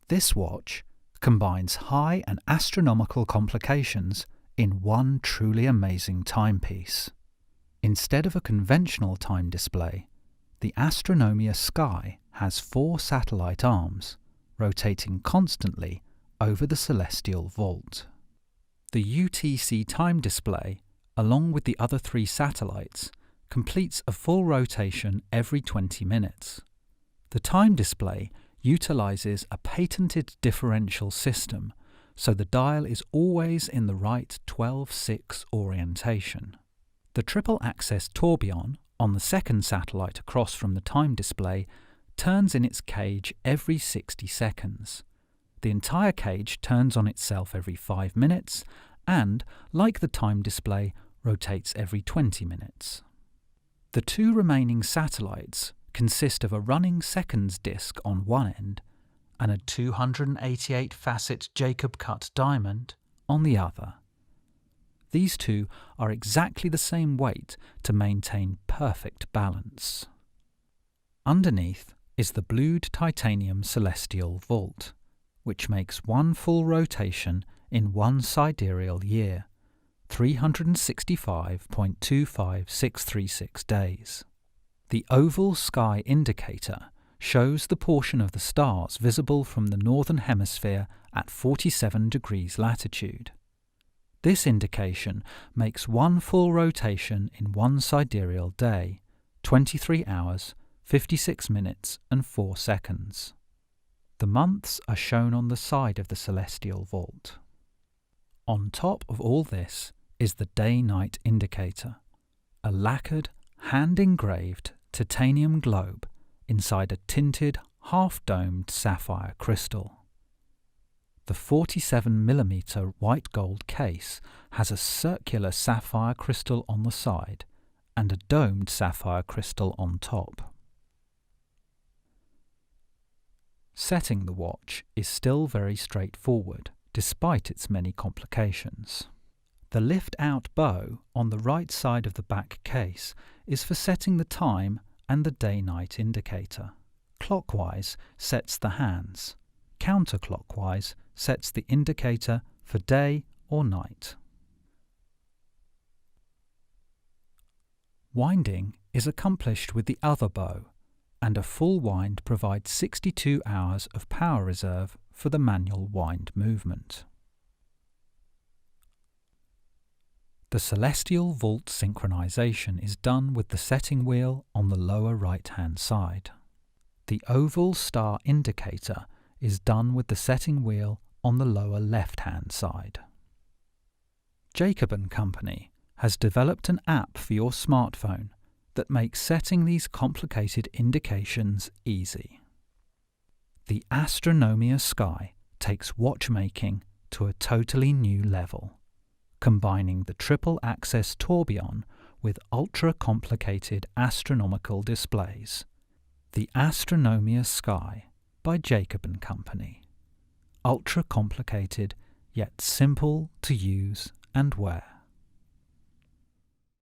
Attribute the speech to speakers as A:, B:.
A: This watch combines high and astronomical complications in one truly amazing timepiece. Instead of a conventional time display, the Astronomia Sky has 4 satellite arms, rotating constantly over the celestial vault. The UTC time display, along with the other 3 satellites, completes a full rotation every 20 minutes. The time display utilizes a patented differential system, so the dial is always in the right 12-6 orientation. The triple-axis tourbillon on the second satellite across from the time display turns in its cage every 60 seconds. The entire cage turns on itself every 5 minutes and, like the time display, rotates every 20 minutes. The 2 remaining satellites consist of a running seconds disc on one end and a 288-facet Jacob-cut diamond on the other. These 2 are exactly the same weight to maintain perfect balance. Underneath is the blued titanium celestial vault, which makes one full rotation in one sidereal year, 365.25636 days. The oval sky indicator shows the portion of the stars visible from the northern hemisphere at 47 degrees latitude. This indication makes one full rotation in one sidereal day, 23 hours, 56 minutes and 4 seconds. The months are shown on the side of the celestial vault. On top of all this is the day-night indicator, a lacquered, hand-engraved titanium globe inside a tinted, half-domed sapphire crystal. The 47mm white gold case has a circular sapphire crystal on the side and a domed sapphire crystal on top. Setting the watch is still very straightforward, despite its many complications. The lift-out bow on the right side of the back case is for setting the time and the day-night indicator. Clockwise sets the hands. Counterclockwise sets the indicator for day or night. Winding is accomplished with the other bow, and a full wind provides 62 hours of power reserve for the manual wind movement. The celestial vault synchronization is done with the setting wheel on the lower right-hand side. The oval star indicator is done with the setting wheel on the lower left-hand side. Jacob & Company has developed an app for your smartphone that makes setting these complicated indications easy. The Astronomia Sky takes watchmaking to a totally new level, combining the triple-axis tourbillon with ultra-complicated astronomical displays. The Astronomia Sky by Jacob & Company. Ultra-complicated, yet simple to use and wear.